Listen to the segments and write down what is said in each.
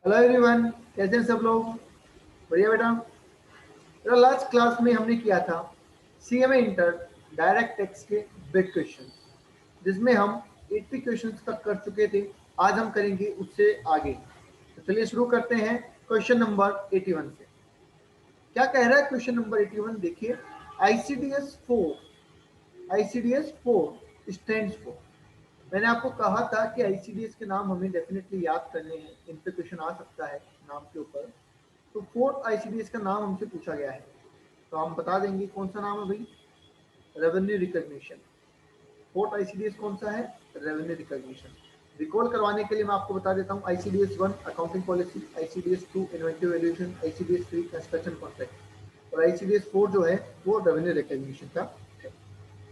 Hello everyone, कैसे हैं सब लोग? बढ़िया बेटा। तो लास्ट क्लास में हमने किया था सीएमए इंटर डायरेक्ट टेक्स्ट के बिग क्वेश्चन, जिसमें हम 80 क्वेश्चंस तक कर चुके थे। आज हम करेंगे उससे आगे। तो चलिए शुरू करते हैं क्वेश्चन नंबर 81 से। क्या कह रहा है क्वेश्चन नंबर 81? देखिए, आईसीडीएस 4, आईसीडीएस 4 स्टैंड्स फॉर। मैंने आपको कहा था कि आईसीडीएस के नाम हमें डेफिनेटली याद करने हैं, इन पे क्वेश्चन आ सकता है नाम के ऊपर। तो फोर्थ आईसीडीएस का नाम हमसे पूछा गया है, तो हम बता देंगे कौन सा नाम है भाई। Revenue recognition. फोर्थ आईसीडीएस कौन सा है? Revenue recognition. रिकॉल करवाने के लिए मैं आपको बता देता हूँ, ICDS 1 accounting policy, ICDS 2 inventive valuation, ICDS 3 construction contract और आईसीडीएस 4 जो है वो रेवेन्यू रिकॉग्निशन का है।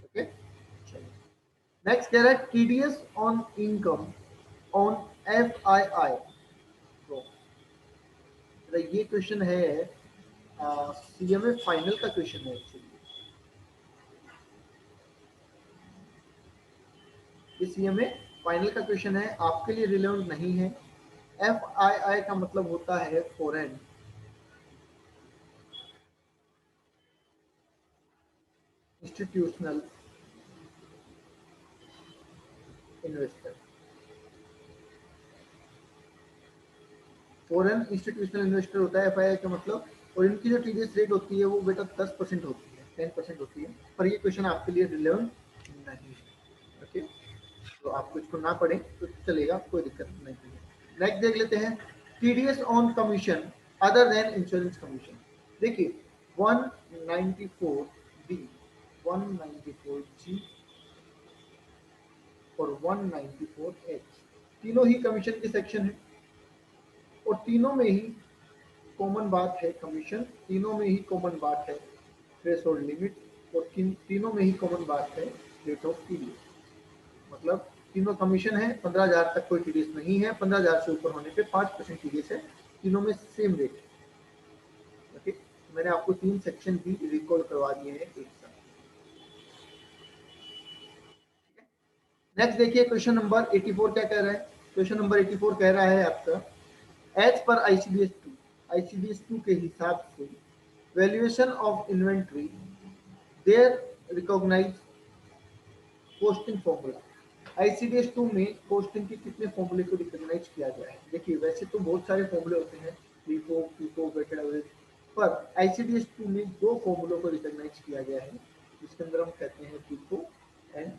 ओके, नेक्स्ट कह रहा है TDS on income on F I I. तो ये क्वेश्चन है, सीएमए फाइनल का क्वेश्चन है एक्चुअली। ये सीएमए फाइनल का क्वेश्चन है, आपके लिए रिलेवेंट नहीं है। एफ आई आई का मतलब होता है foreign institutional investor. Foreign institutional investor होता है एफ आई आई का मतलब। और इनकी जो टीडीएस रेट होती है वो बेटा 10% होती है, 10% होती है। पर ये क्वेश्चन आपके लिए रिलेवेंट नहीं है। ओके, तो आपको इसको ना पढ़ें तो चलेगा, कोई दिक्कत नहीं है। नेक्स्ट देख लेते हैं, TDS on commission other than insurance commission. देखिए 194 बी, 194 जी और 194 एच, तीनों ही कमीशन के सेक्शन है। और तीनों में ही कॉमन बात है कमीशन, तीनों में ही कॉमन बात है थ्रेशोल्ड लिमिट, और तीनों में ही कॉमन बात है रेट ऑफ टीडीएस। मतलब तीनों कमीशन है, 15,000 तक कोई टीडीएस नहीं है, 15,000 से ऊपर होने पे 5% टीडीएस है। तीनों में सेम रेट है। ओके, मैंने आपको तीन सेक्शन भी रिकॉल करवा दिए हैं एक साथ। नेक्स्ट देखिए क्वेश्चन नंबर 84 क्या कह रहा है। क्वेश्चन नंबर 84 कह रहा है आपका, एज पर आईसीडीएस 2, आईसीडीएस 2 के हिसाब से valuation of inventory there recognise costing formula. ICDS 2 में कॉस्टिंग के कितने फॉर्मूले को रिकॉग्नाइज किया गया है? देखिए वैसे तो बहुत सारे फॉर्मूले होते हैं, LIFO, FIFO, वेटेड एवरेज, पर आईसीडीएस 2 में दो फॉर्मूलों को रिकॉग्नाइज किया गया है, जिसके अंदर हम कहते हैं FIFO and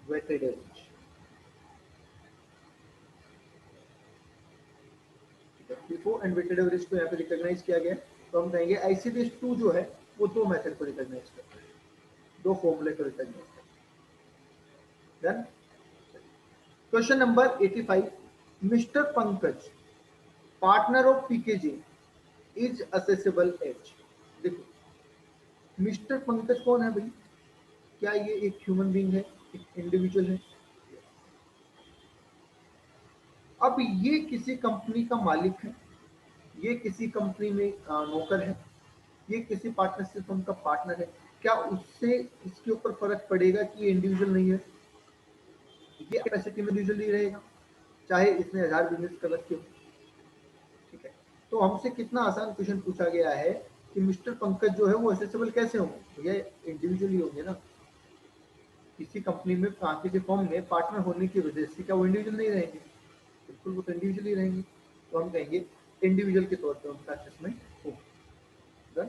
weighted average. FIFO and weighted average को यहाँ पे रिकॉग्नाइज किया गया है, तो हम कहेंगे आईसीडीएस 2 जो है वो दो मेथड को रिकॉग्नाइज करता है, दो फॉर्मूले को रिकॉग्नाइज करता है। Question number 85, mister Pankaj partner of PKJ is assessable as. देखो मिस्टर पंकज कौन है भाई? क्या ये एक ह्यूमन बीइंग है, एक इंडिविजुअल है? अब ये किसी कंपनी का मालिक है, ये किसी कंपनी में नौकर है, ये किसी पार्टनरशिप फर्म का पार्टनर है। क्या उससे इसके ऊपर फर्क पड़ेगा कि ये इंडिविजुअल नहीं है? ये कैपेसिटी में इंडिविजुअल ही रहेगा, चाहे इसने 1000 बिजनेस कर रखे हो। ठीक है, तो हमसे कितना आसान क्वेश्चन पूछा गया है कि मिस्टर पंकज जो है वो असेसेबल कैसे होंगे? ये इंडिविजुअली होंगे ना। किसी कंपनी में किसी फर्म में पार्टनर होने की वजह से क्या वो इंडिविजुअल नहीं रहेंगे? बिल्कुल वो तो इंडिविजुअल ही रहेंगे। तो हम कहेंगे इंडिविजुअल के तौर पर उनका असेसमेंट होगा।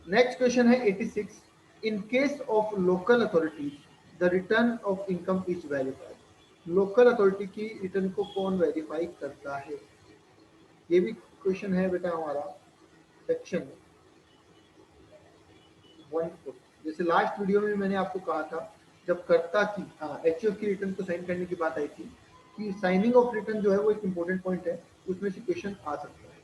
नेक्स्ट क्वेश्चन है 86, इन case of local authorities the return of income is verified. Local authority की रिटर्न को कौन वेरीफाई करता है? ये भी क्वेश्चन है बेटा हमारा सेक्शन 1। जैसे लास्ट वीडियो में मैंने आपको कहा था, जब कर्ता की एचओ की रिटर्न को साइन करने की बात आई थी, कि साइनिंग ऑफ रिटर्न जो है वो एक इंपॉर्टेंट पॉइंट है, उसमें से क्वेश्चन आ सकता है।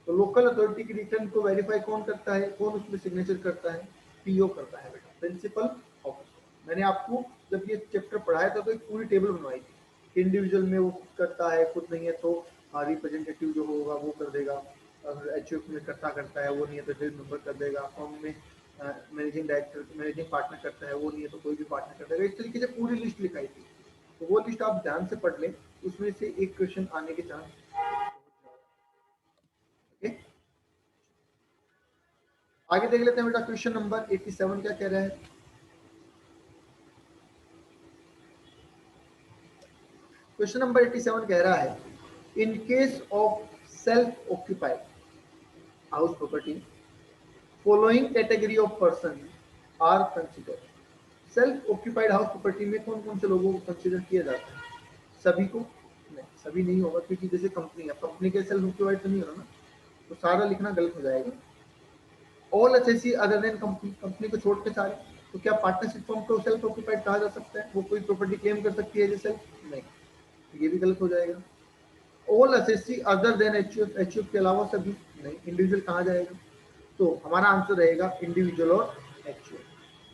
तो लोकल अथॉरिटी की रिटर्न को वेरीफाई कौन करता है, कौन उसमें सिग्नेचर करता है? पीओ करता है बेटा, प्रिंसिपल ऑफिसर। मैंने आपको जब ये चैप्टर पढ़ाया था तो एक पूरी टेबल बनवाई थी, इंडिविजुअल में वो खुद करता है, खुद नहीं है तो रिप्रेजेंटेटिव जो होगा वो कर देगा, अगर एच में करता है वो नहीं है तो फिर मेंबर कर देगा, फॉर्म में मैनेजिंग डायरेक्टर मैनेजिंग पार्टनर करता है वो नहीं है तो कोई भी पार्टनर कर देगा। इस तरीके से पूरी लिस्ट लिखाई थी। तो वो लिस्ट आप ध्यान से पढ़ लें, उसमें से एक क्वेश्चन आने के चांस। ओके, आगे देख लेते हैं बेटा। क्वेश्चन नंबर 87 क्या कह रहा है? क्वेश्चन नंबर 87 कह रहा है, in case of self occupied house property following category of person are consider. Self occupied house property में कौन कौन से लोगों को कंसिडर किया जाता है? सभी को? नहीं, सभी नहीं होगा, क्योंकि जैसे कंपनी है, कंपनी के सेल्फ ऑक्यूपाइड तो नहीं होगा ना, तो सारा लिखना गलत हो जाएगा। All SSC other than company, company को छोड़ के सारे। तो क्या पार्टनरशिप फॉर्म को सेल्फ ऑक्यूपाइड कहा जा सकता है? वो कोई प्रॉपर्टी क्लेम कर सकती है जैसे? नहीं, ये भी गलत हो जाएगा। All SSC other than HUF, HUF के अलावा सभी? नहीं, इंडिविजुअल कहाँ जाएगा? तो हमारा आंसर रहेगा इंडिविजुअल और एचयूएफ।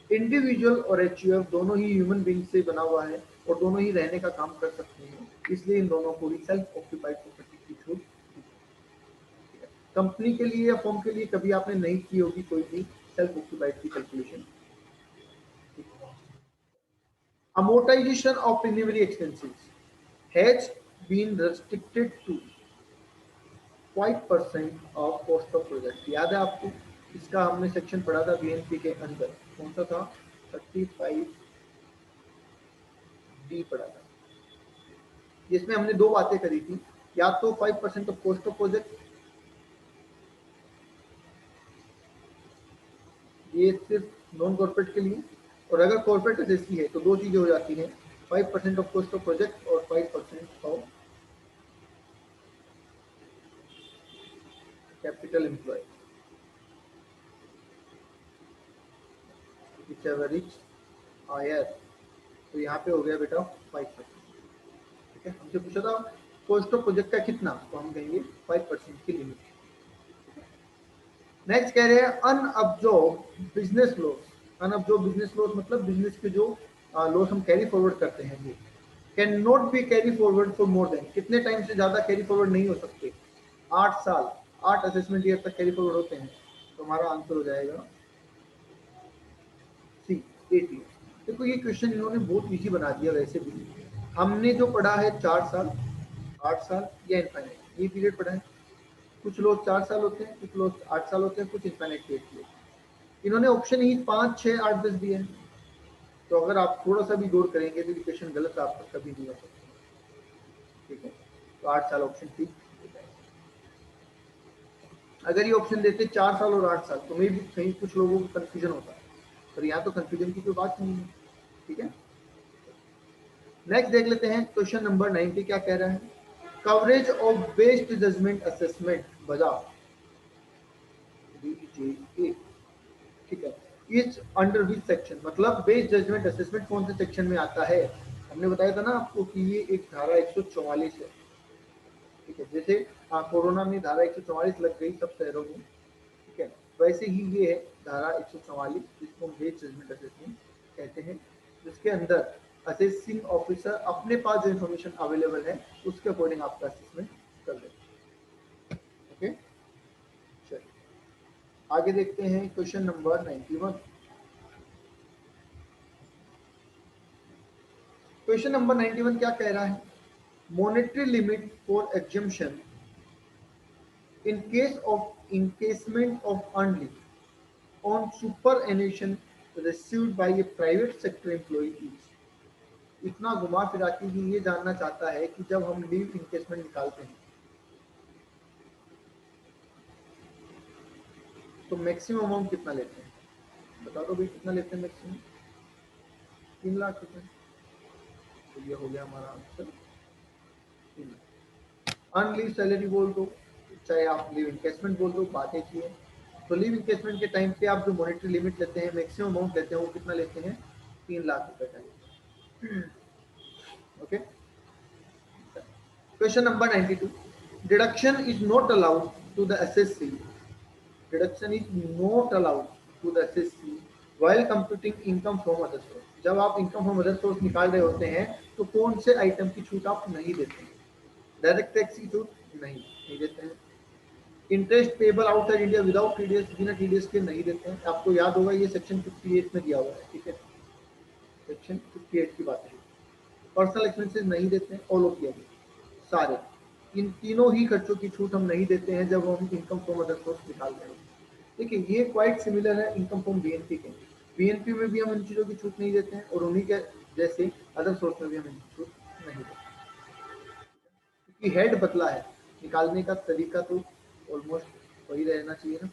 इंडिविजुअल और एचयूएफ दोनों ही ह्यूमन बीइंग से बना हुआ है और दोनों ही रहने का काम कर सकते हैं, इसलिए इन दोनों को ही सेल्फ ऑक्यूपाइड प्रॉपर्टी की छूट। कंपनी के लिए या फर्म के लिए कभी आपने नहीं की होगी कोई भी सेल्फ ऑक्यूपाइड की calculation. Amortisation of preliminary expenses has been restricted to 5% of cost of project. याद है आपको, इसका हमने सेक्शन पढ़ा था बीएनपी के अंदर, कौन सा था? 35D पढ़ा था, जिसमें हमने दो बातें करी थी। या तो 5% ऑफ कॉस्ट ऑफ प्रोजेक्ट, ये सिर्फ नॉन कॉर्पोरेट के लिए, और अगर कॉर्पोरेट एसएससी है तो दो चीजें हो जाती हैं, 5% ऑफ कॉस्ट ऑफ प्रोजेक्ट और 5% ऑफ कैपिटल एम्प्लॉय, हायर। तो यहाँ पे हो गया बेटा 5%। ठीक है, हमसे पूछा था कॉस्ट ऑफ प्रोजेक्ट का कितना, तो हम कहेंगे 5% की लिमिट। नेक्स्ट कह रहे हैं unabsorbed business loss. Unabsorbed business loss मतलब बिजनेस के जो लॉस हम कैरी फॉरवर्ड करते हैं, वो can not be carry forward for more than, कितने टाइम से ज्यादा कैरी फॉरवर्ड नहीं हो सकते? 8 साल, 8 असेसमेंट ईयर तक कैरी फॉरवर्ड होते हैं। तो हमारा आंसर हो जाएगा सी, 8 ईयर। देखो ये क्वेश्चन इन्होंने बहुत इजी बना दिया। वैसे भी हमने जो पढ़ा है 4 साल, 8 साल या इनफाइनाइट, ये पीरियड पढ़ा है। कुछ लोग 4 साल होते हैं, कुछ लोग 8 साल होते हैं, कुछ इनफाइनाइट पीरियड के लिए। इन्होंने ऑप्शन ही 5, 6, 8, 10 दिए हैं। तो अगर आप थोड़ा सा भी गौर करेंगे तो क्वेश्चन गलत आपका कभी नहीं हो सकता। ठीक है, तो 8 साल ऑप्शन ठीक। अगर ये ऑप्शन देते 4 साल और 8 साल तो मे भी कहीं कुछ लोगों को कंफ्यूजन होता है, पर यहाँ तो कंफ्यूजन की कोई बात नहीं है। ठीक है, नेक्स्ट देख लेते हैं क्वेश्चन नंबर 90 क्या कह रहा है। Coverage of based judgment assessment बजा, ठीक है, इज अंडर विच सेक्शन, मतलब बेस्ड जजमेंट असेसमेंट कौन से सेक्शन में आता है? हमने बताया था ना आपको कि ये एक धारा 144 है। ठीक है, जैसे कोरोना में धारा 144 लग गई सब शहरों में, ठीक है, वैसे ही ये है धारा 144, जिसको हम बेस्ड जजमेंट असेसमेंट कहते हैं, जिसके अंदर असेसिंग ऑफिसर अपने पास जो इन्फॉर्मेशन अवेलेबल है उसके अकॉर्डिंग आपका असेसमेंट कर देते हैं। ओके, चलिए आगे देखते हैं क्वेश्चन नंबर 91। क्वेश्चन नंबर 91 क्या कह रहा है? Monetary limit for exemption in case of encasement of earned leave on superannuation received by A private sector employee is. इतना घुमा फिरा के ये जानना चाहता है कि जब हम लीव इनकेसमेंट निकालते हैं तो मैक्सिमम अमाउंट कितना लेते हैं? बता दो भाई, कितना लेते हैं मैक्सिमम? 3 लाख रुपए। तो ये हो गया हमारा आंसर, 3 लाख। अनलीव सैलरी बोल दो, चाहे आप लीव इनकेसमेंट बोल दो, बात एक ही है। तो लीव इनकेसमेंट के टाइम पे आप जो मॉनेटरी लिमिट लेते हैं, मैक्सिमम अमाउंट लेते हैं, वो कितना लेते हैं? 3 लाख रुपए का। Okay, question number 92। Deduction is not allowed to the SSC, deduction is not allowed to the SSC while computing income from other source. जब आप इनकम फ्रॉम अदर सोर्स निकाल रहे होते हैं तो कौन से आइटम की छूट आप नहीं देते हैं? डायरेक्ट टैक्स की छूट नहीं देते हैं। Interest payable outside India without TDS, बिना टीडीएस के नहीं देते हैं। आपको याद होगा ये सेक्शन 58 में दिया हुआ है। ठीक है, सेक्शन 58 की बात है। पर्सनल एक्सपेंसेस नहीं देते हैं, ऑल ऑफ सारे इन तीनों ही खर्चों की छूट हम नहीं देते हैं जब हम इनकम फ्रॉम अदर सोर्स निकालते हैं। देखिए ये क्वाइट सिमिलर है इनकम फ्रॉम बीएनपी के। बीएनपी में भी हम इन चीज़ों की छूट नहीं देते हैं और उन्हीं के जैसे अदर सोर्स में भी हम इनकी छूट नहीं देते, क्योंकि हेड बदला है, निकालने का तरीका तो ऑलमोस्ट वही रहना चाहिए ना।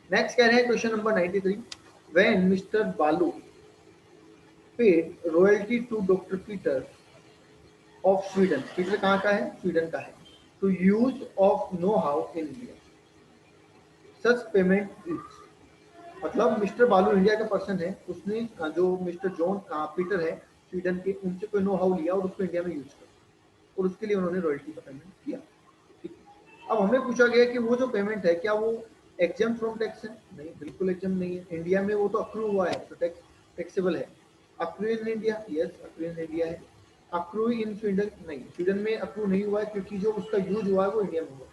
नेक्स्ट कह रहे हैं question number 93, when mister Balu paid royalty to doctor Peter of Sweden, Peter कहाँ का है, स्वीडन का है, to use of know how in India, such payment is, मतलब मिस्टर बालू इंडिया का पर्सन है, उसने जो मिस्टर जॉन पीटर है स्वीडन के, उनसे कोई नो हाउ लिया और उसको इंडिया में यूज किया और उसके लिए उन्होंने रॉयल्टी का पेमेंट किया। ठीक है। अब हमें पूछा गया कि वो जो पेमेंट है क्या वो एग्जाम फ्रॉम टैक्स है? नहीं, बिल्कुल एग्जाम नहीं है। इंडिया में वो तो अक्रू हुआ है तो टैक्सेबल है। Accrue in India, yes accrue in India है। अक्रू इन स्वीडन, नहीं स्वीडन में अक्रू नहीं हुआ है क्योंकि जो उसका यूज हुआ है वो इंडिया में हुआ है।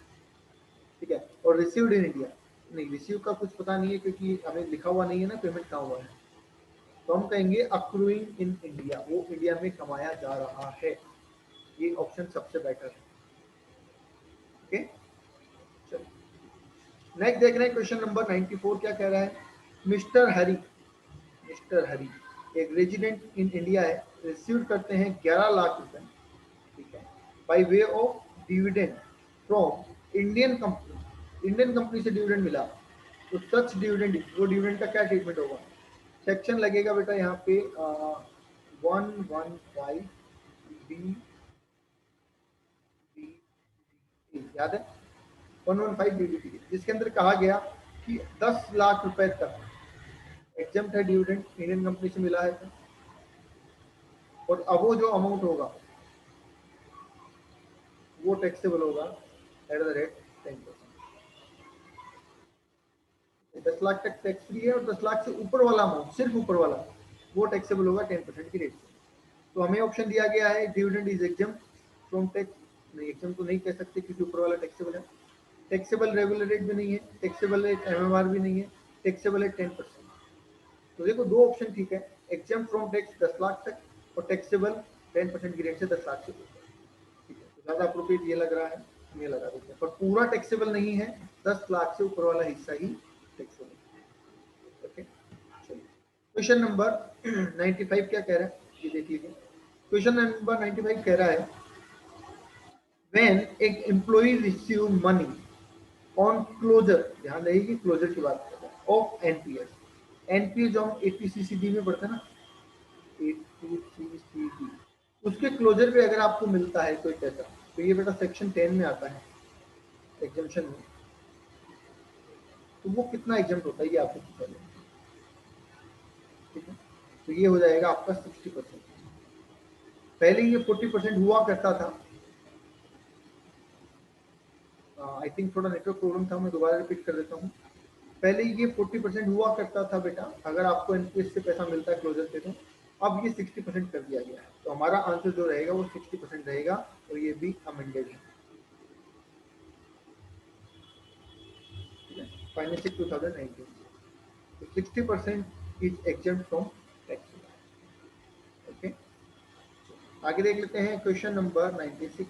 ठीक है। और रिसीव्ड इन इंडिया, नहीं रिसीव का कुछ पता नहीं है क्योंकि हमें लिखा हुआ नहीं है ना पेमेंट कहाँ हुआ है, तो हम कहेंगे अक्रूइंग इन इंडिया, वो इंडिया में कमाया जा रहा है। ये ऑप्शन सबसे बेटर है। ओके चलो नेक्स्ट देख रहे हैं क्वेश्चन नंबर 94 क्या कह रहा है, मिस्टर हरी, मिस्टर हरी एक रेजिडेंट इन इंडिया है, रिसीव करते हैं 11 लाख रुपए, ठीक है, by way of dividend from Indian company, Indian company से डिविडेंड मिला, तो सच डिविडेंड, वो डिविडेंड का क्या ट्रीटमेंट होगा? सेक्शन लगेगा बेटा यहाँ पे 115 बी, याद है 115 बीडीटी, जिसके अंदर कहा गया कि 10 लाख रुपए तक एग्जाम्प्ट है डिविडेंड, इंडियन कंपनी से मिला है तो, और अब वो जो अमाउंट होगा वो टैक्सेबल होगा एट द रेट 10%। 10 लाख तक टैक्स फ्री है और 10 लाख से ऊपर वाला अमाउंट, सिर्फ ऊपर वाला, वो टैक्सेबल होगा 10% की रेट से। तो हमें ऑप्शन दिया गया है dividend is exam from tax, नहीं एग्जाम तो नहीं कह सकते क्योंकि ऊपर वाला टैक्सेबल है, टैक्सेबल रेगुलर रेट भी नहीं है, टैक्सेबल रेट एमएमआर भी नहीं है, टैक्सेबल है 10%। तो देखो दो ऑप्शन ठीक है, एग्जाम फ्रॉम टैक्स 10 लाख तक और टैक्सेबल 10% की रेट से 10 लाख से ऊपर, ठीक है, तो ज्यादा अप्रोप्रिएट ये लग रहा है, ये लगा देते हैं, पर पूरा टैक्सेबल नहीं है, 10 लाख से ऊपर वाला हिस्सा ही टैक्सेबल है। ओके चलिए क्वेश्चन नंबर 95 क्या कह रहा है ये देखिए, क्वेश्चन नंबर 95 कह रहा है व्हेन एक employee receive money on closure, ध्यान रहेगी क्लोजर की बात करते हैं, ऑफ एनपीएस, एनपीएस जो हम एपीसीसीडी में पढ़ते हैं ना, एपीसीसीडी, उसके क्लोजर पे अगर आपको मिलता है कोई पैसा, तो ये बेटा सेक्शन 10 में आता है एग्जाम्पशन में, तो वो कितना एग्जाम्प्ट होता है ये आपको पूछा जाए, ठीक है, तो ये हो जाएगा आपका 60%। पहले ये 40% हुआ करता था, आई थिंक थोड़ा नेटवर्क प्रॉब्लम था, मैं दोबारा रिपीट कर देता हूँ। पहले ये 40% हुआ करता था बेटा, अगर आपको एनपीएस से पैसा मिलता है क्लोजर से, तो अब ये 60% कर दिया गया है, तो हमारा आंसर जो रहेगा वो 60% रहेगा और ये भी अमेंडेड है। फाइनेंशियल 2019, तो 60% is exempt from tax. Okay आगे देख लेते हैं क्वेश्चन नंबर 96,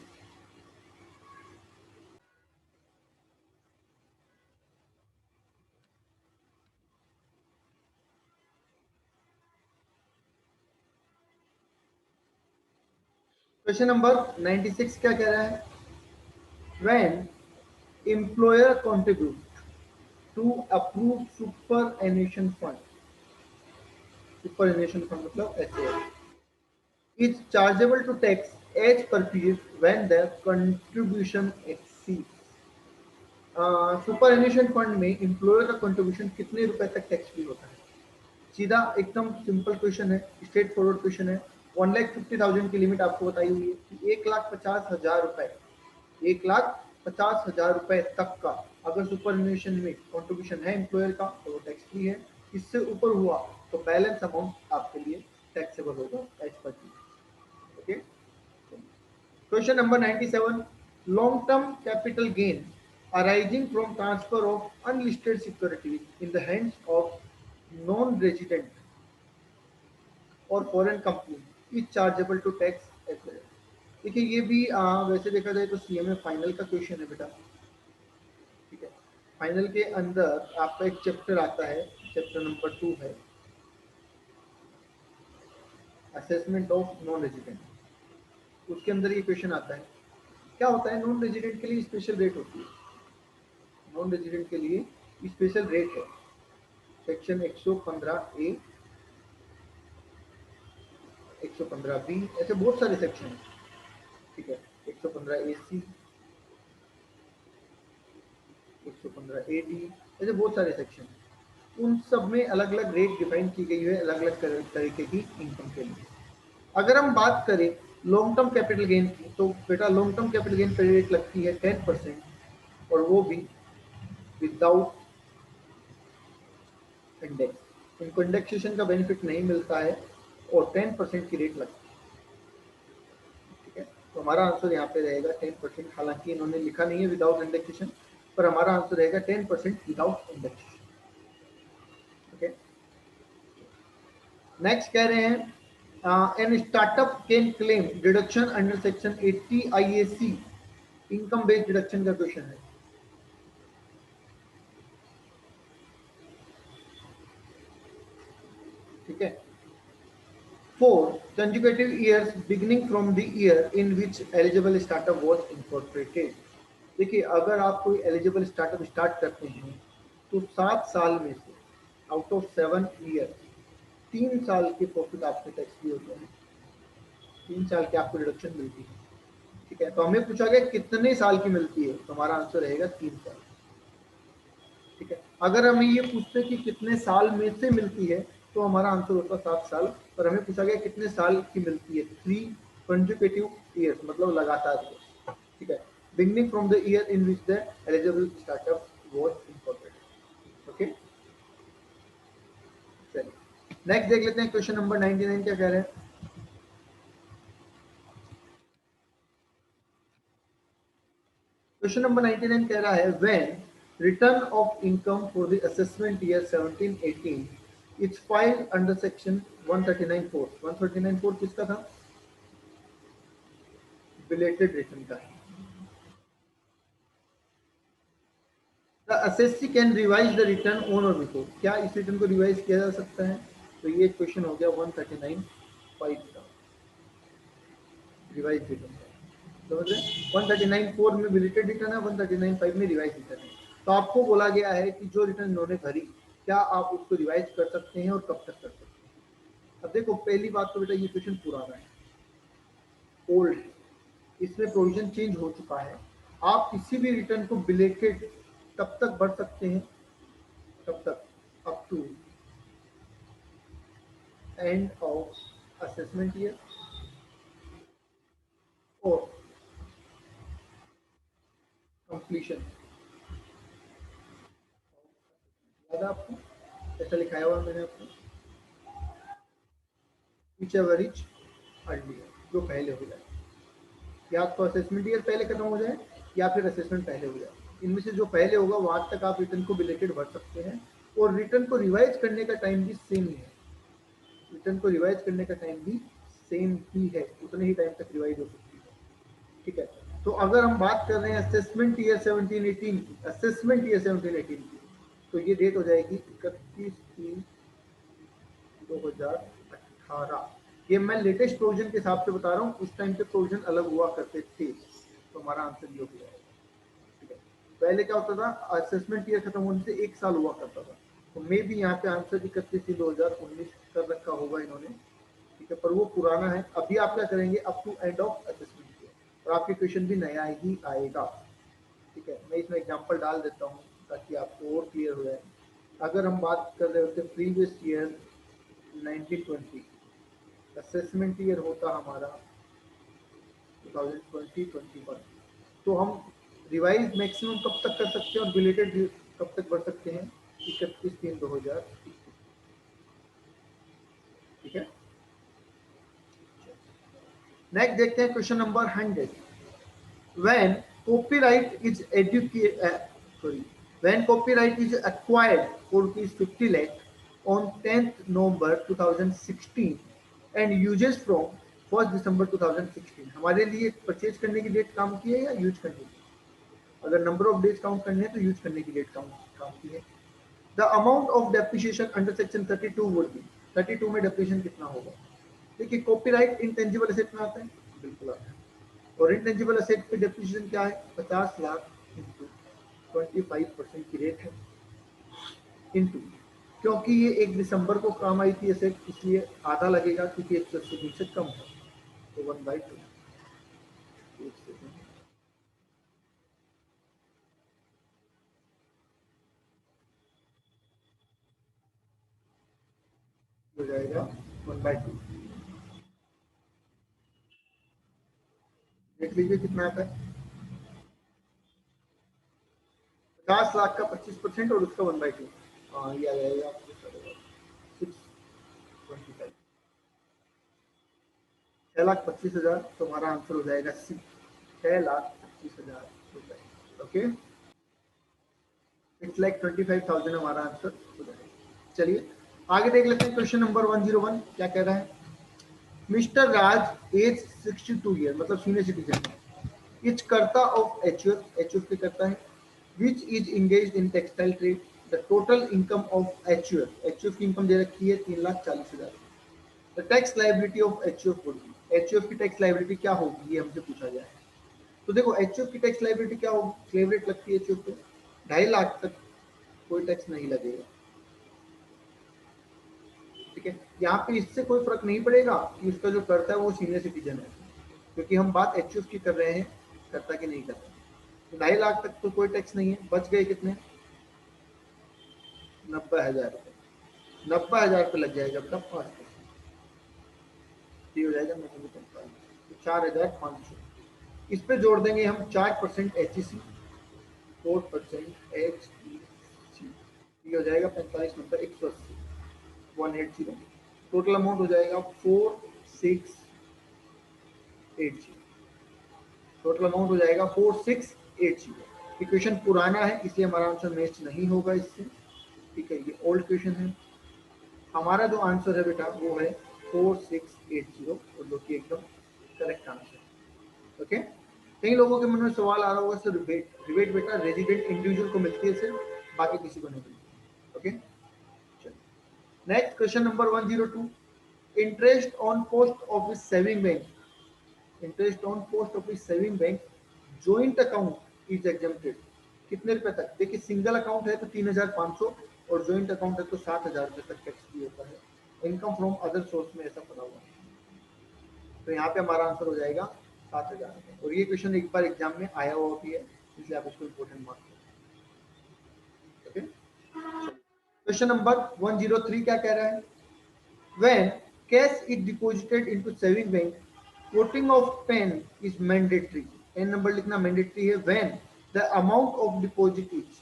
क्वेश्चन नंबर 96 क्या कह रहा है, when employer contribute to approve superannuation fund, superannuation fund मतलब SAF, is chargeable to tax as per fees when the contribution exceeds। Superannuation fund में एम्प्लॉयर का कंट्रीब्यूशन कितने रुपए तक टैक्स फ्री होता है? सीधा एकदम सिंपल क्वेश्चन है, स्ट्रेट फॉरवर्ड क्वेश्चन है। 1,50,000 की लिमिट आपको बताई हुई है कि 1,50,000 रुपए, 1,50,000 रुपए तक का अगर सुपरएनुएशन में कंट्रीब्यूशन है एम्प्लॉयर का तो वो टैक्स फ्री है, इससे ऊपर हुआ तो बैलेंस अमाउंट आपके लिए टैक्सेबल होगा as per fee. Okay question number 97, long term capital gain arising from transfer of unlisted securities in the hands of non-resident और foreign company is chargeable to tax as well. देखिए ये भी वैसे देखा जाए तो सीएमए फाइनल का question है बेटा, ठीक है। फाइनल के अंदर आपका एक चैप्टर आता है, चैप्टर नंबर 2 है असेसमेंट ऑफ नॉन रेजिडेंट, उसके अंदर ये क्वेश्चन आता है। क्या होता है, नॉन रेजिडेंट के लिए स्पेशल रेट होती है, नॉन रेजिडेंट के लिए स्पेशल रेट है। सेक्शन 115A, 115B, ऐसे बहुत सारे सेक्शन हैं, ठीक है। 115AC, 115AD, ऐसे बहुत सारे सेक्शन हैं। उन सब में अलग अलग रेट डिफाइन की गई है अलग अलग तरीके की इनकम के लिए। अगर हम बात करें लॉन्ग टर्म कैपिटल गेन की, तो बेटा लॉन्ग टर्म कैपिटल गेन पर रेट लगती है 10%, और वो भी विदाउट इंडेक्स। इनको इंडेक्सेशन का बेनिफिट नहीं मिलता है और 10% की रेट लगती है, ठीक है। तो हमारा आंसर यहाँ पे रहेगा 10%। हालांकि इन्होंने लिखा नहीं है विदाउट इंडेक्सेशन, पर हमारा आंसर रहेगा 10% विदाउट इंडेक्सेशन, ओके। नेक्स्ट कह रहे हैं an startup can claim deduction under section 80 IAC, income based deduction का क्वेश्चन है, ठीक है। For consecutive years beginning from the year in which eligible startup was incorporated। देखिए अगर आप कोई एलिजिबल स्टार्टअप स्टार्ट करते हैं तो 7 साल में से आउट ऑफ 7 ईयर 3 साल के प्रॉफिट आपके टैक्स भी होते हैं, 3 साल की आपको रिडक्शन मिलती है, ठीक है। तो हमें पूछा गया कितने साल की मिलती है, तो हमारा आंसर रहेगा 3 साल, ठीक है। अगर हमें ये पूछते कि कितने साल में से मिलती है तो हमारा आंसर होता 7 साल, पर हमें पूछा गया कितने साल की मिलती है, 3 कंसेक्यूटिव ईयर्स, मतलब लगातार ईयर, ठीक है। Beginning from the year in which the eligible startup was incorporated, okay. चलिए नेक्स्ट देख लेते हैं, क्वेश्चन नंबर 99 क्या कह रहे हैं। क्वेश्चन नंबर 99 कह रहा है when return of income for the assessment year 17-18 it's filed under section 139(4). 139(4) किसका था, बिलेटेड रिटर्न का है। The assessee can revise the return on और बिफोर, क्या इस रिटर्न को रिवाइज किया जा सकता है, तो ये क्वेश्चन हो गया 139(5) का, रिवाइज रिटर्न का, समझ रहे हैं। 139(4) में बिलेटेड रिटर्न है, 139(5) में रिवाइज रिटर्न है। तो आपको बोला गया है कि जो रिटर्न इन्होंने भरी क्या आप उसको रिवाइज कर सकते हैं और कब तक कर सकते हैं। अब देखो पहली बात तो बेटा ये क्वेश्चन पुराना है, ओल्ड है, इसमें प्रोविजन चेंज हो चुका है। आप किसी भी रिटर्न को बिलेटेड तब तक भर सकते हैं, तब तक up to end of assessment year और कंप्लीशन। याद है आपको, ऐसा लिखाया हुआ मैंने आपको, whichever is earlier, जो पहले हो जाए, या तो असेसमेंट ईयर पहले खत्म हो जाए या फिर असेसमेंट पहले हो जाए, इनमें से जो पहले होगा वहां तक आप रिटर्न को बिलेटेड भर सकते हैं। और रिटर्न को रिवाइज करने का टाइम भी सेम ही है, रिटर्न को रिवाइज करने का टाइम भी सेम ही है, उतने ही टाइम तक रिवाइज हो सकती है, ठीक है। तो अगर हम बात कर रहे हैं असेसमेंट ईयर 17-18 की, असेसमेंट ईयर 17-18 की, तो ये डेट हो जाएगी 31/3/2018। ये मैं लेटेस्ट प्रोविजन के हिसाब से बता रहा हूँ, उस टाइम पे प्रोविजन अलग हुआ करते थे, तो हमारा आंसर ये हो जाएगा, ठीक है। पहले क्या होता था, असेसमेंट ईयर खत्म होने से 1 साल हुआ करता था, तो मे भी यहाँ पे आंसर 31/3/2019 कर रखा होगा इन्होंने, ठीक है, पर वो पुराना है। अभी आप क्या करेंगे, up to end of assessment year, और आपके क्वेश्चन भी नया ही आएगा, ठीक है। मैं इसमें एग्जांपल डाल देता हूँ ताकि आपको और क्लियर हो जाए। अगर हम बात कर रहे होते प्रीवियस ईयर 1920, असेसमेंट ईयर होता हमारा 2020-21, तो हम रिवाइज मैक्सिमम कब तक कर सकते हैं और बिलेटेड कब तक बढ़ सकते हैं, 31/3/2021, ठीक है। नेक्स्ट देखते हैं question number 100। when copyright is when copyright is acquired for rupees 50 lakh on 10th November 2016 and uses from 1 दिसंबर 2016। हमारे लिए परचेज करने की डेट काम की है या यूज करने की? अगर नंबर ऑफ डेज काउंट करने हैं तो यूज करने की डेट काम की है। The amount of depreciation under section 32 would be, 32 में डेप्रिसिएशन कितना होगा? देखिए कॉपीराइट इंटेंजिबल एसेट में आता है, बिल्कुल आता है। और इंटेंजिबल एसेट पे डेप्रिसिएशन क्या है? 50 लाख इंटू 25% की रेट है, इंटू, क्योंकि ये 1 दिसंबर को काम आई थी एसेट, इसलिए आधा लगेगा क्योंकि 180 से कम है, तो 1/2 हो जाएगा 1/2। देख लीजिए कितना आता है, 50 लाख का 25% और उसका 1/2। हाँ ये आ जाएगा आपको 625, 6,25,000। तो हमारा आंसर हो जाएगा 6,25,000 रुपए। ओके, इट्स लाइक 25,000 हमारा आंसर हो जाएगा। चलिए आगे देख लेते हैं, क्वेश्चन नंबर 101 क्या कह रहा है? मिस्टर राज एज 62 ईयर, मतलब सीनियर सिटीजन, इज कर्ता ऑफ एचयूएफ, एचयूएफ के करता है, which is engage in textile trade. The total income of HUF, HUF की इनकम दे रखी है 3,40,000। The tax liability of HUF would be, HUF की टैक्स लाइबिलिटी क्या होगी, ये हमसे पूछा गया है। तो देखो एचयूएफ की टैक्स लाइबिलिटी क्या होगी, स्लैब रेट लगती है एचयूएफ पे, 2.5 लाख तक कोई टैक्स नहीं लगेगा। ठीक है, यहाँ पे इससे कोई फर्क नहीं पड़ेगा कि उसका जो करता है वो सीनियर सिटीजन है, क्योंकि हम बात एचयूएफ की कर रहे हैं, करता कि नहीं करता। तो 2.5 लाख तक तो कोई टैक्स नहीं है। बच गए कितने? 90,000 रुपये। 90,000 रुपये लग जाएगा बेटा 5%, हो जाएगा 4,500। इस पे जोड़ देंगे हम 4% HEC, 4% HEC, ये हो जाएगा 45 नंबर 180, 180। टोटल अमाउंट हो जाएगा 4680, टोटल अमाउंट हो जाएगा 4680। इक्वेशन पुराना है इसलिए हमारा आंसर मैच नहीं होगा इससे। ठीक है, ये ओल्ड क्वेश्चन है। हमारा जो आंसर है बेटा वो है 4680, और जो कि एकदम करेक्ट आंसर है। ओके, कई लोगों के मन में सवाल आ रहा होगा सर, रिबेट, रिबेट बेटा रेजिडेंट इंडिविजुअल को मिलती है सिर्फ, बाकी किसी को नहीं मिलती। ओके, चलिए next question number 102, interest on post office saving bank, interest on post office saving bank joint account is exempted. कितने रुपए तक? देखिए सिंगल अकाउंट है तो 3,500, और जॉइंट अकाउंट है तो 7,000 रुपए तक टैक्स फ्री होता है। इनकम फ्रॉम अदर सोर्स में ऐसा पड़ा हुआ है, तो यहाँ पे हमारा आंसर हो जाएगा 7,000 रुपए। और ये क्वेश्चन एक बार एग्जाम में आया हुआ भी है, इसलिए आप इसको इम्पोर्टेंट मार्क करें। ओके, क्वेश्चन नंबर 103 क्या कह रहा है? When cash is deposited into saving bank, quoting of PAN is mandatory. PAN number लिखना मैंडेटरी है। When the amount of deposit is,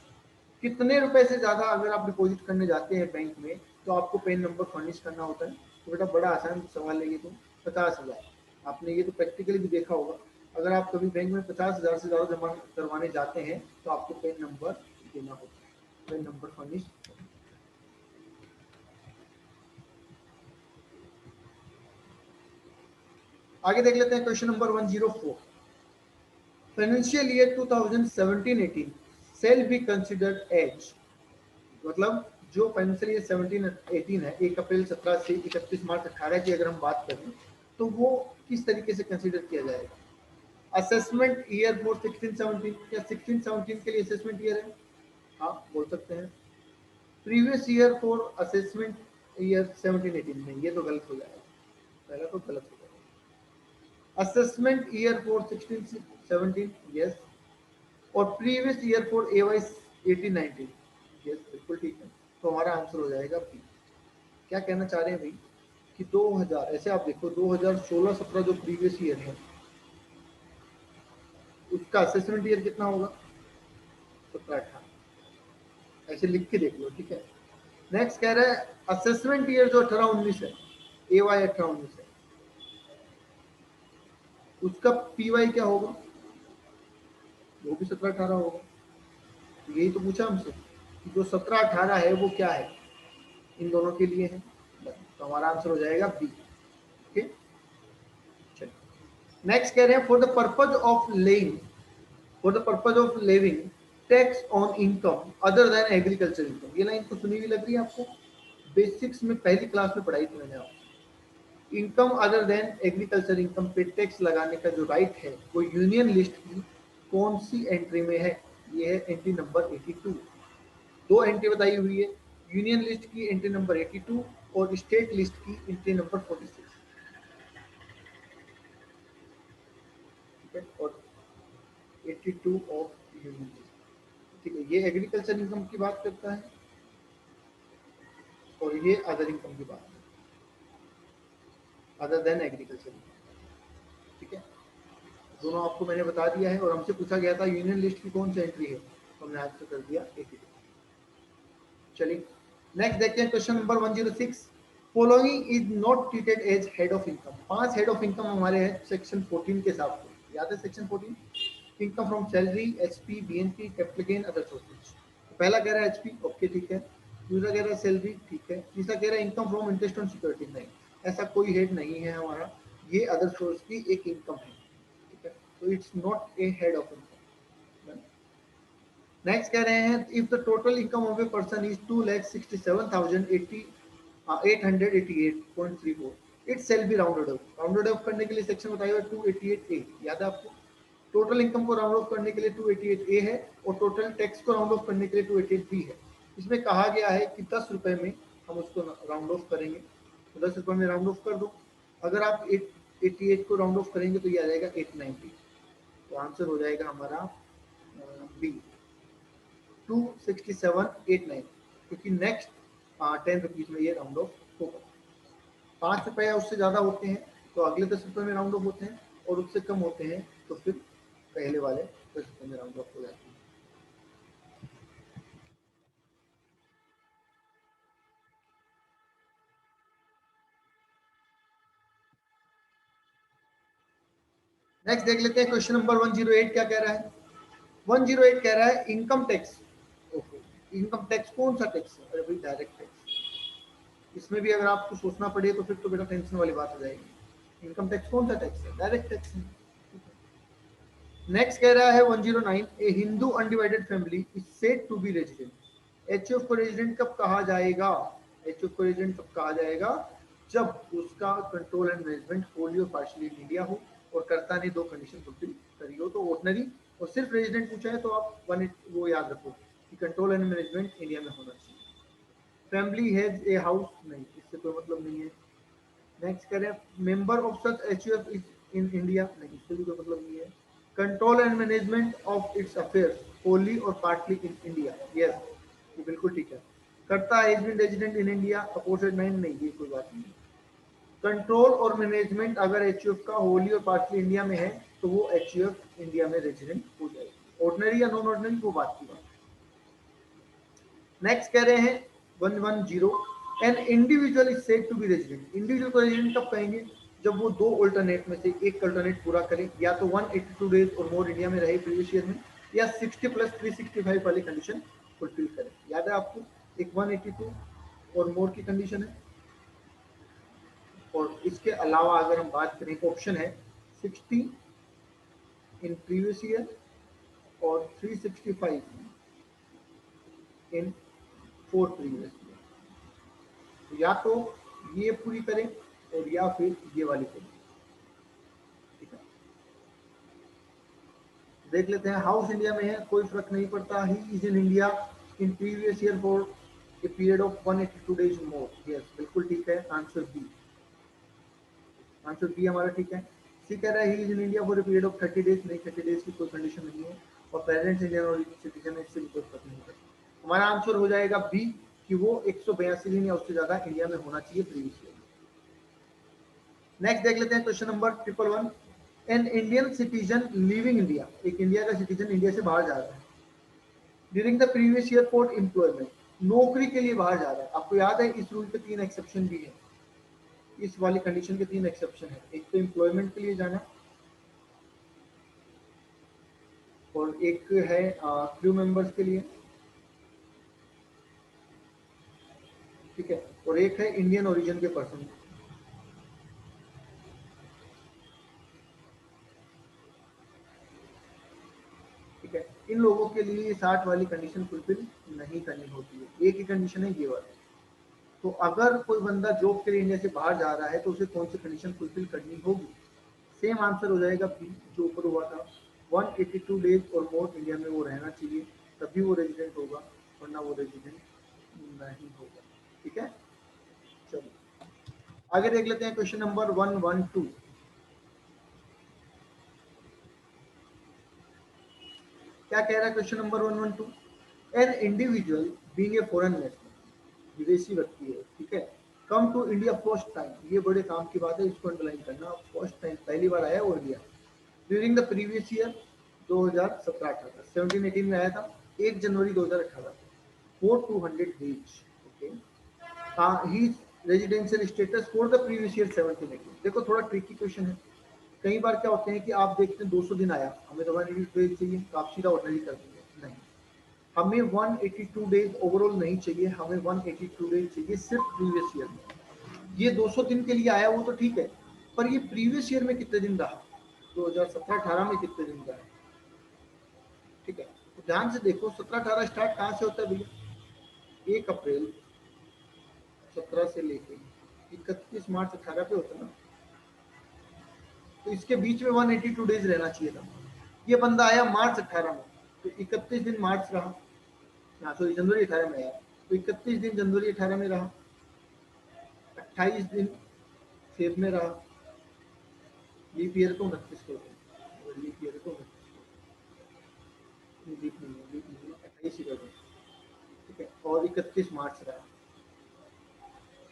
कितने रुपए से ज्यादा अगर आप डिपॉजिट करने जाते हैं बैंक में तो आपको पेन नंबर फर्निश करना होता है। तो बेटा बड़ा आसान सवाल है ये, तो 50,000, आपने ये तो प्रैक्टिकली भी देखा होगा। अगर आप कभी बैंक में 50,000 से ज्यादा जमा करवाने जाते हैं तो आपको पेन नंबर देना होता है, पेन नंबर फर्निश। आगे देख लेते हैं question number 104, financial year 2017-18 shall be considered as, मतलब जो फाइनेंशियल ईयर 17-18 है, 1 अप्रैल 17 से 31 मार्च 18 की अगर हम बात करें तो वो किस तरीके से कंसीडर किया जाएगा? असेसमेंट ईयर फॉर 16-17, क्या 16-17 के लिए असेसमेंट ईयर है? हाँ बोल सकते हैं। Previous year for assessment year 17-18 में, ये तो गलत हो जाएगा, पहला तो गलत हो जाएगा। असेसमेंट ईयर फॉर 16-17 यस, और previous year for AY 18-19 yes, बिल्कुल ठीक है। तो हमारा आंसर हो जाएगा बी। क्या कहना चाह रहे हैं भाई कि 2000, ऐसे आप देखो 2016-17 जो प्रीवियस ईयर है उसका असेसमेंट ईयर कितना होगा? 17-18, ऐसे लिख के देख लो। ठीक है, नेक्स्ट कह रहा है असेसमेंट ईयर जो 18-19 है, AY 18-19 है, उसका PY क्या होगा? वो भी 17-18 होगा। यही तो पूछा हमसे कि जो 17-18 है वो क्या है, इन दोनों के लिए है, तो हमारा आंसर हो जाएगा बी। नेक्स्ट कह रहे हैं for the purpose of laying, for the purpose of living tax on income other than agriculture income. ये लाइन तो सुनी हुई लग रही है आपको, बेसिक्स में पहली क्लास में पढ़ाई थी मैंने आपको। Income other than agriculture income पे टैक्स लगाने का जो राइट है वो यूनियन लिस्ट की कौन सी एंट्री में है? ये है एंट्री नंबर 82। दो एंट्री बताई हुई है, यूनियन लिस्ट की एंट्री नंबर 82 और स्टेट लिस्ट की एंट्री नंबर 46। ठीक है, और 82 ऑफ यूनियन लिस्ट। ठीक है, ये एग्रीकल्चर इनकम की बात करता है और ये अदर इनकम की बात है, अदर देन एग्रीकल्चर इनकम। ठीक है, दोनों आपको मैंने बता दिया है। और हमसे पूछा गया था यूनियन लिस्ट की कौन सी एंट्री है, तो हमने आंसर कर दिया 82। चलिए नेक्स्ट देखते हैं question number 106। Following is not treated as head of income. 5 head of income हमारे हैं सेक्शन 14 के हिसाब से, याद है section 14? Income from salary, HP, BNP, capital gain, other sources. तो पहला कह रहा है एचपी, ओके ठीक है। दूसरा कह रहा है सैलरी, ठीक है। तीसरा कह रहा है income from interest on security, नहीं, ऐसा कोई हेड नहीं है हमारा, ये अदर सोर्स की एक इनकम है। ठीक है, तो it's not a head of income. Next कह रहे हैं if the total income of a person is 2,67,888.34, it shall be rounded off. Rounded off करने के लिए सेक्शन बताया हुआ 288A, याद है आपको? टोटल इनकम को राउंड ऑफ करने के लिए 288A है और टोटल टैक्स को राउंड ऑफ करने के लिए 288B है। इसमें कहा गया है कि 10 रुपए में हम उसको राउंड ऑफ करेंगे, तो 10 रुपए में राउंड ऑफ कर दो। अगर आप 88 को राउंड ऑफ करेंगे तो ये आ जाएगा 890, तो आंसर हो जाएगा हमारा बी 26789, क्योंकि नेक्स्ट 10 रुपीज में ये राउंड ऑफ होगा। 5 रुपए या उससे ज्यादा होते हैं तो अगले 10 रुपए में राउंड ऑफ होते हैं, और उससे कम होते हैं तो फिर पहले वाले 10 रुपए में राउंड ऑफ हो जाते हैं। नेक्स्ट देख लेते हैं क्वेश्चन नंबर 108 क्या कह रहा है। 108 कह रहा है income tax. Okay, income tax कौन सा टैक्स है? अरे भाई डायरेक्ट टैक्स। इसमें भी अगर आपको सोचना पड़े तो फिर तो बेटा टेंशन वाली बात हो जाएगी। इनकम टैक्स कौन सा टैक्स है? डायरेक्ट टैक्स है। नेक्स्ट कह रहा है 109 a Hindu undivided family is said to be resident. HF को रेजिडेंट कब कहा जाएगा? एचएफ को रेजिडेंट कब कहा जाएगा? जब उसका कंट्रोल एंड मैनेजमेंट होली और पार्शियली इन इंडिया हो और कर्ता ने दो कंडीशन फुलफिल करी हो। तो ऑर्डिनरी और सिर्फ रेजिडेंट पूछा है तो आप वो याद रखो कि कंट्रोल एंड मैनेजमेंट इंडिया में होना चाहिए। फैमिली हैज ए हाउस, नहीं, इससे कोई मतलब नहीं है। नेक्स्ट करें member of such HUF in India, नहीं, इससे भी कोई मतलब नहीं है। Control and management of its affairs Holi और पार्टली इन इंडिया, यस, ये बिल्कुल ठीक है। करता है been resident in India, opposite nine, नहीं, ये कोई बात नहीं। कंट्रोल और मैनेजमेंट अगर एचयूएफ का होली और पार्टली इंडिया में है तो वो एचयूएफ इंडिया में रेजिडेंट हो जाएगी। ऑर्डिनरी या नॉन ऑर्डिनरी वो बात की बात। नेक्स्ट कह रहे हैं 110 an individual is said to be resident. Individual को रेजिडेंट कब कहेंगे? जब वो दो अल्टरनेट में से एक अल्टरनेट पूरा करे, या तो 182 डेज और मोर इंडिया में रहे प्रीवियस ईयर में, या 60 प्लस 365 वाली कंडीशन फुलफिल करे। याद है आपको, एक 182 और मोर की कंडीशन है, और इसके अलावा अगर हम बात करें ऑप्शन है 60 इन प्रीवियस ईयर और 365 इन 4 प्रीवियस ईयर। तो या तो ये पूरी करें और या फिर ये वाली करें। ठीक है, देख लेते हैं। हाउस इंडिया में है, कोई फर्क नहीं पड़ता। He is in India in previous year for a period of 182 days more, yes, बिल्कुल ठीक है, आंसर बी। आंसर बी हमारा ठीक है। सी कह रहा है he is in India for a period of 30 days, नहीं, 30 डेज की कोई कंडीशन नहीं है, और पेरेंट्स इंडियन और सिटीजन है, इससे भी कोई फर्क नहीं पड़ता। हमारा आंसर हो जाएगा बी कि वो 182 दिन या उससे ज्यादा इंडिया में होना चाहिए प्रीवियस ईयर। नेक्स्ट देख लेते हैं question number 111। An Indian citizen living India, एक इंडिया का सिटीजन इंडिया से बाहर जा रहा है during the previous year for employment, नौकरी के लिए बाहर जा रहा है। आपको याद है इस रूल के 3 एक्सेप्शन भी है, इस वाली कंडीशन के 3 एक्सेप्शन है। एक तो एम्प्लॉयमेंट के लिए जाना, और एक है क्रू मेंबर्स के लिए, ठीक है, और एक है इंडियन ओरिजिन के पर्सन। ठीक है, इन लोगों के लिए 60 वाली कंडीशन फुलफिल नहीं करनी होती है। एक ही कंडीशन है ये वाली। तो अगर कोई बंदा जॉब के लिए इंडिया से बाहर जा रहा है तो उसे कौन सी कंडीशन फुलफिल करनी होगी? सेम आंसर हो जाएगा बी जो ऊपर हुआ था, 182 डेज और मोर इंडिया में वो रहना चाहिए, तभी वो रेजिडेंट होगा, वरना वो रेजिडेंट नहीं होगा। ठीक है, चलो आगे देख लेते हैं क्वेश्चन नंबर 112। क्या कह रहा है question number 112? An individual being a foreign national, विदेशी व्यक्ति है, ठीक है, come to India first time, ये बड़े काम की बात है, इसको अंडरलाइन करना, फर्स्ट टाइम पहली बार आया वो India, during the previous year 2017-18, 17-18 में आया था, 1 जनवरी 2018 for 200 days. Okay, he residential status for the previous year 17-18। देखो थोड़ा ट्रिकी क्वेश्चन है, कई बार क्या होते हैं कि आप देखते हैं 200 दिन आया, हमें तो 182 डेज चाहिए, तो आप सीधा ऑर्डनरी कर देंगे, नहीं, हमें 182 डेज ओवरऑल नहीं चाहिए, हमें 182 डेज चाहिए सिर्फ प्रीवियस ईयर में। ये 200 दिन के लिए आया वो तो ठीक है, पर ये प्रीवियस ईयर में कितने दिन रहा, 2017-18 में कितने दिन रहा, ठीक है, तो ध्यान से देखो 17-18 स्टार्ट कहाँ से होता है भैया, 1 अप्रैल 17 से लेके 31 मार्च 18 पे होता है ना, तो इसके बीच में 182 डेज रहना चाहिए था। ये बंदा आया मार्च 18 में, तो 31 दिन मार्च रहा, सॉरी जनवरी 18 में आया, तो 31 दिन जनवरी 18 में रहा, 28 दिन फेब में रहा, लीप ईयर को 29 को, लीप ईयर को 28 ही कर दो, ठीक है, और 31 मार्च रहा।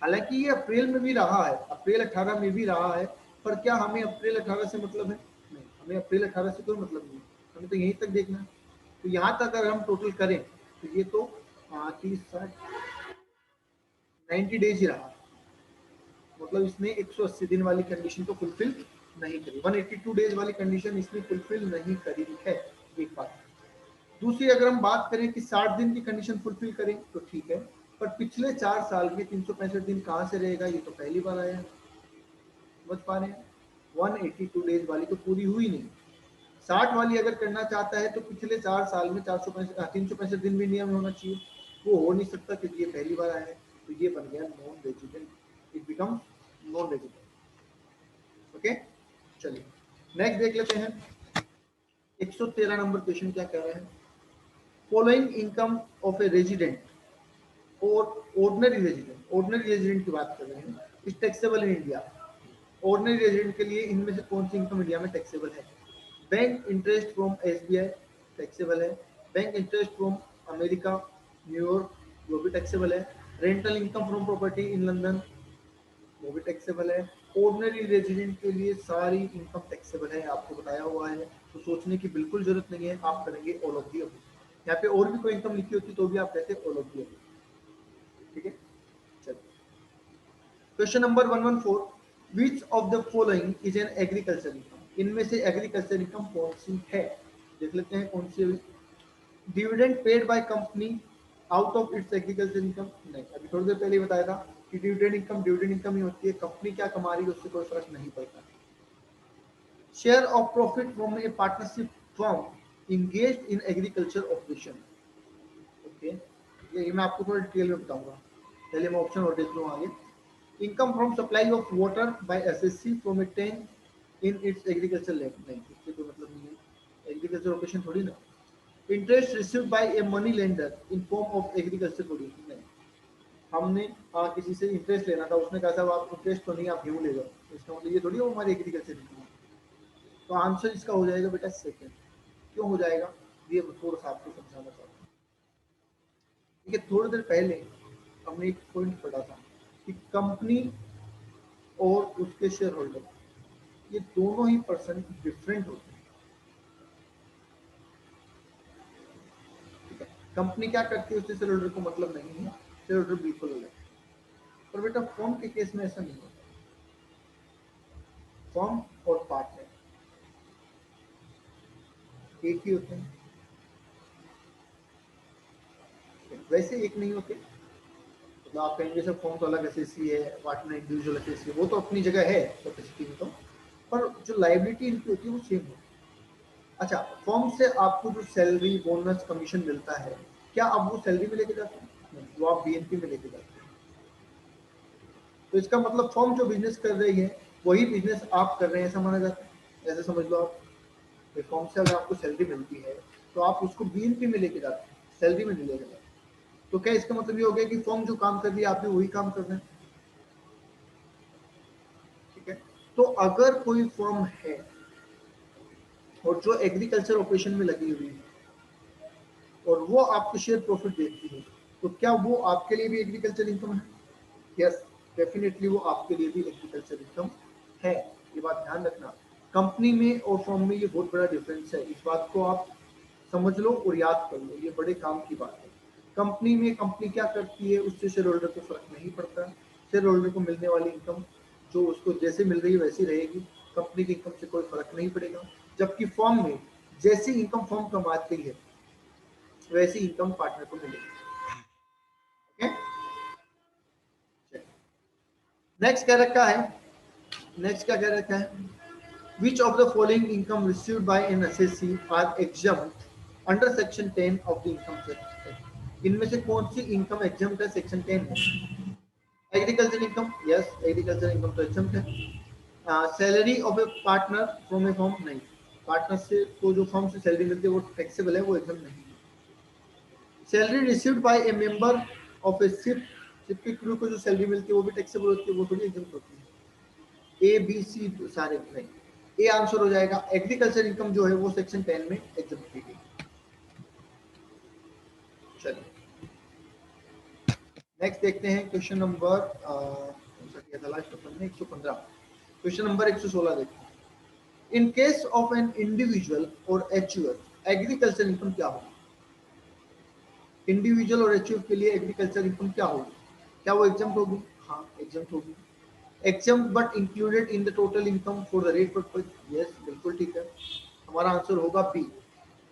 हालांकि ये अप्रैल में भी रहा है, अप्रैल 18 में भी रहा है, पर क्या हमें अप्रैल 18 से मतलब है? नहीं, हमें अप्रैल 18 से कोई मतलब नहीं, हमें तो यहीं तक देखना है। तो यहाँ तक अगर हम टोटल करें तो ये तो 90 डेज ही रहा, मतलब इसने 180 दिन वाली कंडीशन को फुलफिल नहीं करी, 182 डेज वाली कंडीशन इसने फुलफिल नहीं करी है, एक बात। दूसरी अगर हम बात करें कि 60 दिन की कंडीशन फुलफिल करें तो ठीक है, पर पिछले 4 साल में 365 दिन कहाँ से रहेगा, ये तो पहली बार आया है, समझ पा रहे हैं, 182 डेज वाली तो पूरी हुई नहीं। 60 वाली अगर करना चाहता है तो पिछले 4 साल में 365 दिन भी नियम होना चाहिए, वो हो नहीं सकता क्योंकि ये पहली बार आया है, तो ये बन गया non resident, it becomes non resident. Okay, चलिए नेक्स्ट देख लेते हैं, 113 नंबर क्वेश्चन क्या कह रहा है, following income of a resident और ऑर्डिनरी रेजिडेंट की बात कर रहे हैं, is taxable in India. Ordinary resident के लिए इनमें से कौन सी इनकम इंडिया में टैक्सेबल है? Bank interest from SBI taxable है, bank interest from America New York वो भी टैक्सेबल है, rental income from property in London वो भी टैक्सेबल है। ऑर्डिनरी रेजिडेंट के लिए सारी इनकम टैक्सेबल है, आपको बताया हुआ है, तो सोचने की बिल्कुल जरूरत नहीं है, आप करेंगे ऑल ऑफ दी अबव। यहाँ पे और भी कोई इनकम लिखी होती तो भी आप कहते ऑल ऑफ दी अबव। ठीक है, चलिए question number 114, which of the following is an agriculture income, इनमें से एग्रीकल्चर इनकम कौन सी है, देख लेते हैं कौन सी। Dividend paid by company out of its agriculture income, नहीं, अभी थोड़ी देर पहले ही बताया था कि डिविडेंड इनकम ही होती है, कंपनी क्या कमा रही है उससे कोई फर्क नहीं पड़ता। Share of profit from A partnership firm engaged in agriculture operation, okay, ये मैं आपको थोड़ा डिटेल में बताऊंगा, पहले मैं ऑप्शन और देख लूँ आगे। Income from supply of water bye SSC from A tank in its agriculture land, नहीं, इससे कोई मतलब नहीं है, एग्रीकल्चर ऑपरेशन थोड़ी ना। Interest received by a money lender in form of agriculture produce, नहीं, हमने किसी से इंटरेस्ट लेना था, उसने कहा था आप इंटरेस्ट तो नहीं आप गेहूँ ले जाओ, तो इसका मतलब ये थोड़ी वो हमारी एग्रीकल्चर इनकम है। तो आंसर इसका हो जाएगा बेटा सेकंड। क्यों हो जाएगा ये थोड़ा सा आपको समझाना चाहता हूँ। ठीक है, थोड़ी देर पहले हमने एक पॉइंट पढ़ा था कि कंपनी और उसके शेयर होल्डर ये दोनों ही पर्सन डिफरेंट होते हैं। ठीक है, कंपनी क्या करती है उससे शेयर होल्डर को मतलब नहीं है, शेयर होल्डर बिल्कुल अलग है, पर बेटा फर्म के केस में ऐसा नहीं होता, फर्म और पार्टनर एक ही होते हैं, वैसे एक नहीं होते। तो आप कहेंगे सर फर्म तो अलग एसएससी है, पार्टनर इंडिविजुअल एसएससी है, वो तो अपनी जगह है कैपेसिटी में, तो पर जो लायबिलिटी इनकी होती है वो सेम होती है। अच्छा, फॉर्म से आपको जो सैलरी, बोनस, कमीशन मिलता है, क्या आप वो सैलरी में लेके जाते हैं? नहीं, वो आप बीएनपी में लेके जाते हैं। तो इसका मतलब फॉर्म जो बिजनेस कर रही है वही बिजनेस आप कर रहे हैं, ऐसा माना जाता है। ऐसे समझ लो आप, फॉर्म से अगर आपको सैलरी मिलती है तो आप उसको बीएनपी में लेके जाते हैं, सैलरी में नहीं लेके जाते। तो क्या इसका मतलब ये हो गया कि फॉर्म जो काम कर रही है आप भी वही काम कर रहे हैं? ठीक है। तो अगर कोई फॉर्म है और जो एग्रीकल्चर ऑपरेशन में लगी हुई है और वो आपको शेयर प्रॉफिट देती है, तो क्या वो आपके लिए भी एग्रीकल्चर इनकम है? यस, डेफिनेटली वो आपके लिए भी एग्रीकल्चर इनकम है। ये बात ध्यान रखना, कंपनी में और फॉर्म में ये बहुत बड़ा डिफरेंस है। इस बात को आप समझ लो और याद कर लो, ये बड़े काम की बात है। कंपनी में कंपनी क्या करती है उससे शेयर होल्डर को फर्क नहीं पड़ता। शेयर होल्डर को मिलने वाली इनकम जो उसको जैसे मिल रही है वैसी रहेगी, कंपनी की इनकम से कोई फर्क नहीं पड़ेगा। जबकि फॉर्म में जैसी इनकम फॉर्म कमाती है वैसी इनकम पार्टनर को मिलेगी। नेक्स्ट क्या रखा है, नेक्स्ट क्या कह रखा है, which of the following income received by an assessee are exempt under section 10 of the income tax? इनमें से कौन सी इनकम एग्जाम्प्ट है सेक्शन 10 में? Agriculture income, yes, agriculture income तो एग्जाम्प्ट है। Salary of A partner from A firm, नहीं, partner से को जो फर्म से सैलरी मिलती है वो टैक्सेबल है, वो एग्जाम्प्ट नहीं है। Salary received by a member of A ship, ship के क्रू को जो सैलरी मिलती है वो भी टैक्सेबल होती है, वो थोड़ी एग्जाम्प्ट होती है। ए बी सी सारे नहीं, ए आंसर हो जाएगा। एग्रीकल्चर इनकम जो है वो सेक्शन 10 में एग्जाम्प्ट की गई। चलिए नेक्स्ट देखते हैं क्वेश्चन नंबर कौन सा किया था लास्ट क्वेश्चन में, 115। क्वेश्चन नंबर 116 देखते हैं। इन केस ऑफ एन इंडिविजुअल और एचयूएफ एग्रीकल्चर इनकम क्या होगी? इंडिविजुअल और एचयूएफ के लिए एग्रीकल्चर इनकम क्या होगी? क्या वो एग्जाम्प्ट होगी? हाँ, एग्जाम्प्ट होगी। Exempt but included in the total income for the rate purpose, yes, बिल्कुल ठीक है। हमारा आंसर होगा बी।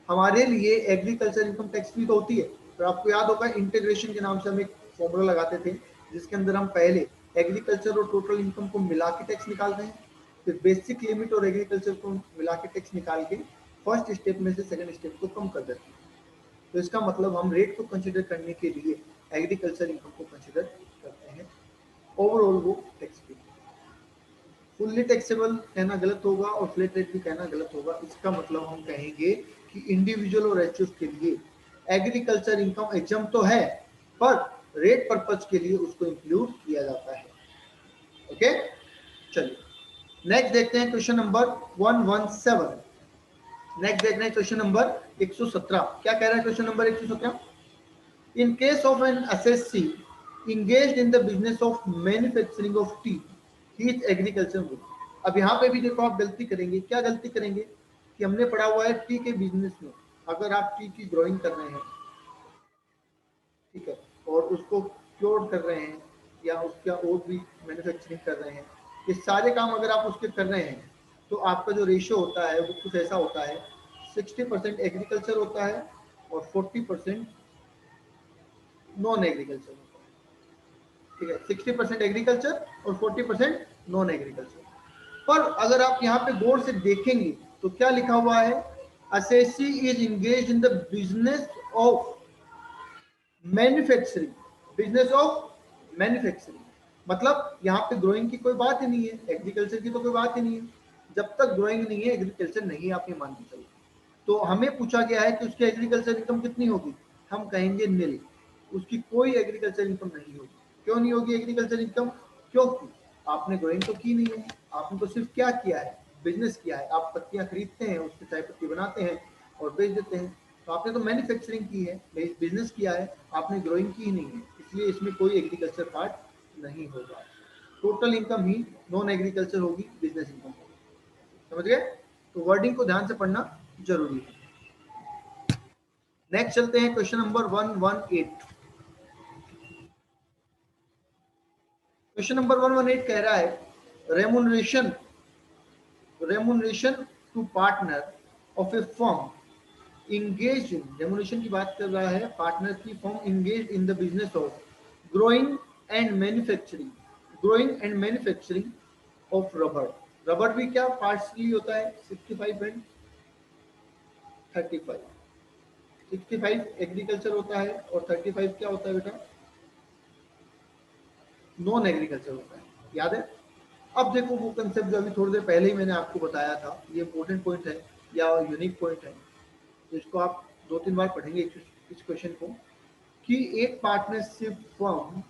हमारे लिए एग्रीकल्चर इनकम टैक्स भी तो होती है। तो आपको याद होगा इंटीग्रेशन के नाम से हम एक फॉर्मूला लगाते थे जिसके अंदर हम पहले एग्रीकल्चर और टोटल इनकम को मिला के टैक्स निकालते हैं, फिर बेसिक लिमिट और एग्रीकल्चर को मिला के टैक्स निकाल के फर्स्ट स्टेप में से सेकंड स्टेप को कम कर देते हैं। तो इसका मतलब हम रेट को कंसिडर करने के लिए एग्रीकल्चर इनकम को कंसिडर करते हैं। ओवरऑल वो टैक्स फ्री। फुल्ली टैक्सेबल कहना गलत होगा और फ्लैट रेट भी कहना गलत होगा। इसका मतलब हम कहेंगे कि इंडिविजुअल और एचयूएफ के लिए एग्रीकल्चर इनकम एग्जाम तो है पर रेट पर्पज के लिए उसको इंक्लूड किया जाता है। ओके, चलिए नेक्स्ट देखते हैं क्वेश्चन नंबर 117। नेक्स्ट देखते हैं क्वेश्चन नंबर 117। क्या कह रहा है question number 117? In case of an assessee engaged in the business of manufacturing of tea, he is agriculture good। अब यहाँ पे भी देखो आप गलती करेंगे, क्या गलती करेंगे कि हमने पढ़ा हुआ है टी के बिजनेस में अगर आप टी की ग्रोइंग कर रहे हैं, ठीक है, और उसको क्योर कर रहे हैं या उसका और भी मैन्युफैक्चरिंग कर रहे हैं, ये सारे काम अगर आप उसके कर रहे हैं तो आपका जो रेशियो होता है वो कुछ ऐसा होता है, 60% एग्रीकल्चर होता है और 40% नॉन एग्रीकल्चर होता है। ठीक है, 60% एग्रीकल्चर और 40% नॉन एग्रीकल्चर। पर अगर आप यहाँ पे गौर से देखेंगे तो क्या लिखा हुआ है, assessee is engage in the business of manufacturing, business of manufacturing. मतलब यहाँ पे ग्रोइंग की कोई बात ही नहीं है, एग्रीकल्चर की तो कोई बात ही नहीं है। जब तक ग्रोइंग नहीं है एग्रीकल्चर नहीं, आप ये मान के चलो। तो हमें पूछा गया है कि उसकी एग्रीकल्चर इनकम कितनी होगी, हम कहेंगे नील, उसकी कोई एग्रीकल्चर इनकम नहीं होगी। क्यों नहीं होगी एग्रीकल्चर इनकम? क्योंकि आपने ग्रोइंग तो की नहीं है, आपने तो सिर्फ क्या किया है, बिजनेस किया है। आप पत्तियां खरीदते हैं, उससे चाय पत्ती बनाते हैं और बेच देते हैं। तो आपने तो मैन्युफैक्चरिंग की है, बिजनेस किया है, आपने ग्रोइंग की ही नहीं है, इसलिए इसमें कोई एग्रीकल्चर पार्ट नहीं होगा। टोटल इनकम ही नॉन एग्रीकल्चर होगी, बिजनेस इनकम होगी। समझ गए? तो वर्डिंग को ध्यान से पढ़ना जरूरी है। नेक्स्ट चलते हैं क्वेश्चन नंबर 118। क्वेश्चन नंबर 118 कह रहा है remuneration, remuneration to partner of a firm engage in, remuneration की बात कर रहा है पार्टनर की firm engage in the business of growing and manufacturing, growing and manufacturing of rubber. Rubber भी क्या पार्ट्सली होता है, 65 एंड 35, 65 एग्रीकल्चर होता है और 35 क्या होता है बेटा, नॉन एग्रीकल्चर होता है, याद है। अब देखो वो कंसेप्ट जो अभी थोड़ी देर पहले ही मैंने आपको बताया था, ये इंपॉर्टेंट पॉइंट है या यूनिक पॉइंट है, तो इसको आप 2-3 बार पढ़ेंगे इस क्वेश्चन को, कि एक पार्टनरशिप फर्म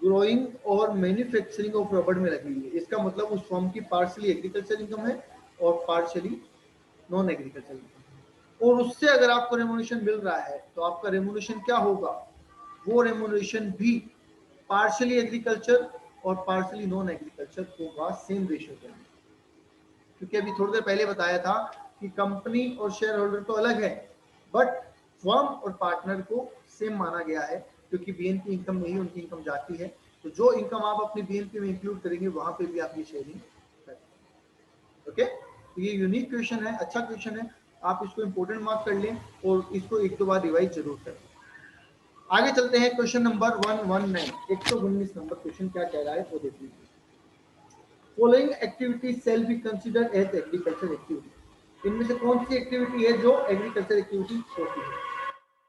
ग्रोइंग और मैन्युफैक्चरिंग ऑफ रबड़ में लगी हुई है, इसका मतलब उस फर्म की पार्शियली एग्रीकल्चर इनकम है और पार्शियली नॉन एग्रीकल्चर इनकम, और उससे अगर आपको रेमुनेशन मिल रहा है तो आपका रेमुनेशन क्या होगा, वो रेमुनेशन भी पार्शियली एग्रीकल्चर और पार्शियली नॉन एग्रीकल्चर होगा, सेम रेशियो के अंदर। क्योंकि अभी थोड़ी देर पहले बताया था कि कंपनी और शेयर होल्डर तो अलग है, बट फर्म और पार्टनर को सेम माना गया है, क्योंकि बीएनपी इनकम में ही उनकी इनकम जाती है, तो जो इनकम आप अपनी बीएनपी में इंक्लूड करेंगे वहां पे भी आप ये शेयरिंग करेंगे। ओके, तो ये यूनिक क्वेश्चन है, अच्छा क्वेश्चन है, आप इसको इंपोर्टेंट मार्क कर लें और इसको 1-2 बार रिवाइज जरूर करें। आगे चलते हैं, क्वेश्चन नंबर 119, 119 नंबर क्वेश्चन क्या कह रहा है वो देख लीजिए। Following activity shall be considered as agriculture activity, इनमें से कौन सी एक्टिविटी है जो एग्रीकल्चर एक्टिविटी होती है।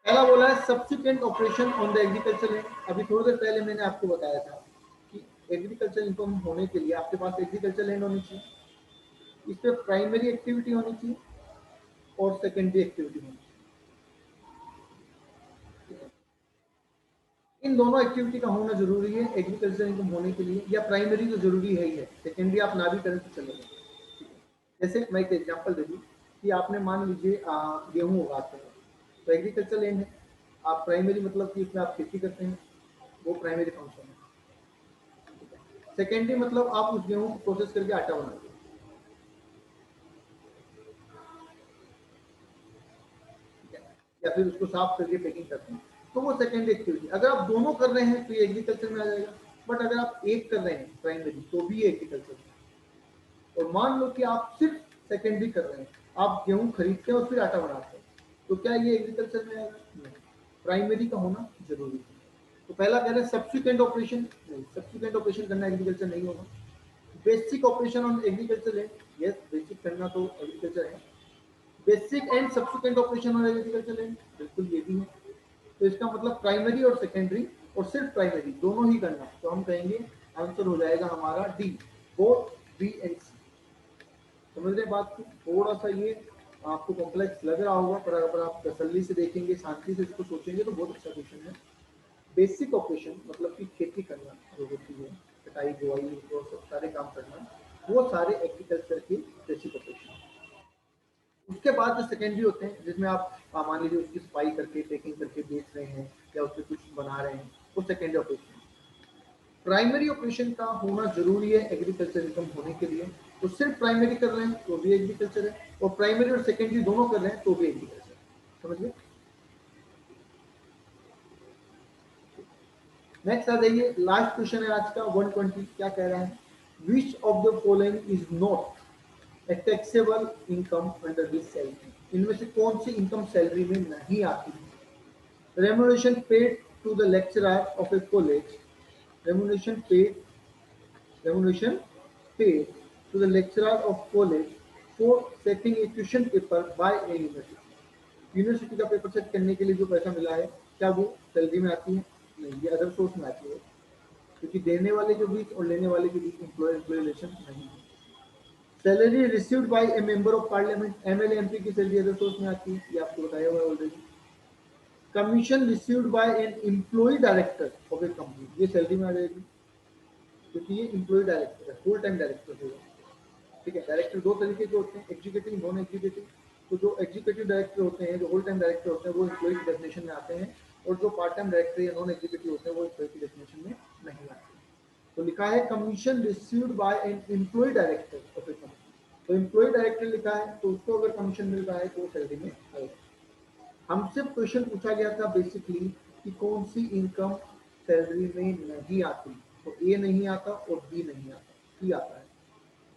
पहला बोला है subsequent operation on the agriculture land, अभी थोड़ी देर पहले मैंने आपको बताया था कि एग्रीकल्चर इनकम होने के लिए आपके पास एग्रीकल्चर लैंड होनी चाहिए, इस पर प्राइमरी एक्टिविटी होनी चाहिए और सेकेंडरी एक्टिविटी होनी चाहिए। इन दोनों एक्टिविटी का होना जरूरी है एग्रीकल्चर इनकम होने के लिए, या प्राइमरी तो जरूरी है ही है, सेकेंडरी आप ना भी करें तो चलेगा। जैसे मैं एक एग्जांपल दे दूं कि आपने मान लीजिए गेहूं उगाते हैं, तो एग्रीकल्चर लैंड है, आप प्राइमरी मतलब कि उसमें आप खेती करते हैं, वो प्राइमरी फंक्शन है। सेकेंडरी मतलब आप उस गेहूं को प्रोसेस करके आटा बनाते हैं, या फिर उसको साफ करके पैकिंग करते हैं, तो वो सेकेंडरी एक्टिविटी। अगर आप दोनों कर रहे हैं तो ये एग्रीकल्चर में आ जाएगा, बट अगर आप एक कर रहे हैं प्राइमरी तो भी ये एग्रीकल्चर है। और मान लो कि आप सिर्फ सेकेंडरी कर रहे हैं, आप गेहूं खरीदते हैं और फिर आटा बनाते हैं, तो क्या ये एग्रीकल्चर में आएगा, नहीं, प्राइमरी का होना जरूरी है। तो पहला कह रहे हैं सब्सिक्वेंट ऑपरेशन, नहीं, सब्सिक्वेंट ऑपरेशन करना एग्रीकल्चर नहीं होगा। बेसिक ऑपरेशन ऑन एग्रीकल्चर है, यस बेसिक करना तो एग्रीकल्चर है। Basic and subsequent operation on agriculture land, बिल्कुल ये भी है। तो इसका मतलब प्राइमरी और सेकेंडरी और सिर्फ प्राइमरी दोनों ही करना, तो हम कहेंगे आंसर हो जाएगा हमारा डी, बोथ बी एंड सी। समझ रहे बात को, थोड़ा सा ये आपको कॉम्प्लेक्स लग रहा होगा, पर अगर आप तसल्ली से देखेंगे, शांति से इसको सोचेंगे तो बहुत अच्छा क्वेश्चन है। बेसिक ऑपरेशन मतलब कि खेती करना जो होती है, कटाई बुआई वो सब सारे काम करना, वो सारे एग्रीकल्चर के बेसिक ऑपरेशन। उसके बाद जो सेकेंडरी होते हैं जिसमें आप मान लीजिए उसकी सफाई करके पैकिंग करके बेच रहे हैं या उससे कुछ बना रहे हैं, वो सेकेंडरी ऑपरेशन। प्राइमरी ऑपरेशन का होना जरूरी है एग्रीकल्चर इनकम होने के लिए, तो सिर्फ प्राइमरी कर रहे हैं तो भी एग्रीकल्चर है, और प्राइमरी और सेकेंडरी दोनों कर रहे हैं तो भी एग्रीकल्चर है। समझ गए। नेक्स्ट आ जाइए, लास्ट क्वेश्चन है आज का 120, क्या कह रहा है, which of the following is not a taxable income under this salary, इनमें से कौन सी इनकम सैलरी में नहीं आती है। Remuneration paid to the lecturer of a college, remuneration paid, remuneration paid to the lecturer of college for setting a question paper by a university, university का paper set करने के लिए जो पैसा मिला है क्या वो सैलरी में आती है, नहीं, ये अदर सोर्स में आती है, क्योंकि देने वाले के बीच और लेने वाले के बीच एम्प्लॉय एम्प्लॉय रिलेशन नहीं है। Salary received by a member of parliament, MLA MP की सैलरी अदर सोर्स में आती है, ये आपको बताया हुआ है already. Commission received by an employ director of a company, ये सैलरी में आ जाएगी, क्योंकि ये एम्प्लॉय डायरेक्टर है, फुल टाइम डायरेक्टर होगा। ठीक है, डायरेक्टर दो तरीके के होते हैं, एग्जीक्यूटिव, नॉन एग्जीक्यूटिव। तो जो एग्जीक्यूटिव डायरेक्टर होते हैं, जो होल टाइम डायरेक्टर होते हैं, वो एम्प्लॉय की डेफिनेशन में आते हैं, और जो पार्ट टाइम डायरेक्टर या नॉन एग्जीक्यूटिव होते हैं वो एम्प्लॉय की डेफिनेशन में नहीं आते। तो लिखा है commission received by an employ director of a company, तो एम्प्लॉय डायरेक्टर लिखा है तो उसको अगर कमीशन मिल रहा है तो सैलरी में आएगा। हमसे क्वेश्चन पूछा गया था बेसिकली कि कौन सी इनकम सैलरी में नहीं आती, तो ए नहीं आता और बी नहीं आता, सी आता है।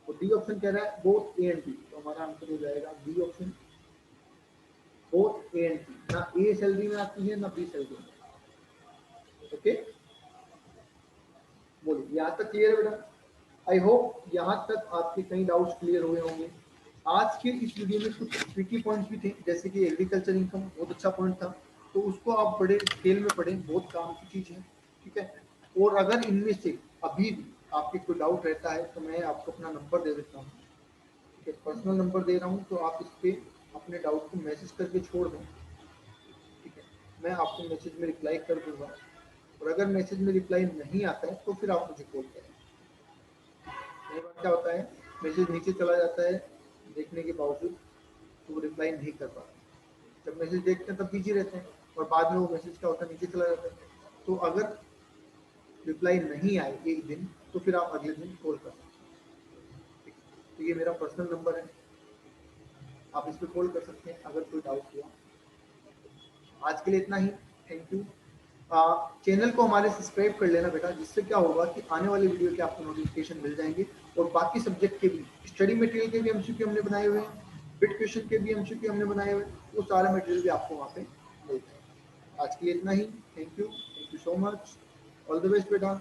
तो डी ऑप्शन कह रहा है बोथ ए एंड बी, तो हमारा आंसर हो जाएगा B option, both A and B, ना ए सैलरी में आती है ना बी सैलरी में। ओके, बोलिए यहाँ तक क्लियर है बेटा। आई होप यहाँ तक आपके कई डाउट्स क्लियर हुए होंगे। आज के इस वीडियो में कुछ ट्रिकी पॉइंट्स भी थे, जैसे कि एग्रीकल्चर इनकम बहुत अच्छा पॉइंट था, तो उसको आप बड़े स्केल में पढ़ें, बहुत काम की चीज़ है, ठीक है। और अगर इनमें से अभी भी आपके कोई डाउट रहता है तो मैं आपको अपना नंबर दे देता हूँ, ठीक है, पर्सनल नंबर दे रहा हूँ, तो आप इस पर अपने डाउट को मैसेज करके छोड़ दें, ठीक है। मैं आपको मैसेज में रिप्लाई कर दूंगा, और अगर मैसेज में रिप्लाई नहीं आता है तो फिर आप मुझे कॉल करें। कई बार क्या होता है, मैसेज नीचे चला जाता है देखने के बावजूद, तो वो रिप्लाई नहीं कर पाते। जब मैसेज देखते हैं तब बिजी रहते हैं, और बाद में वो मैसेज क्या होता है, नीचे चला जाता है। तो अगर रिप्लाई नहीं आए एक दिन, तो फिर आप अगले दिन कॉल कर सकते हैं, ठीक है। तो ये मेरा पर्सनल नंबर है, आप इस पर कॉल कर सकते हैं अगर कोई डाउट हुआ। आज के लिए इतना ही, थैंक यू। चैनल को हमारे सब्सक्राइब कर लेना बेटा, जिससे क्या होगा कि आने वाले वीडियो के आपको नोटिफिकेशन मिल जाएंगे, और बाकी सब्जेक्ट के भी, स्टडी मटेरियल के भी एमसीक्यू हमने बनाए हुए हैं, बिट क्वेश्चन के भी एमसीक्यू हमने बनाए हुए हैं, वो सारे मटेरियल भी आपको वहाँ पे मिल जाएंगे। आज के लिए इतना ही, thank you so much, all the best बेटा।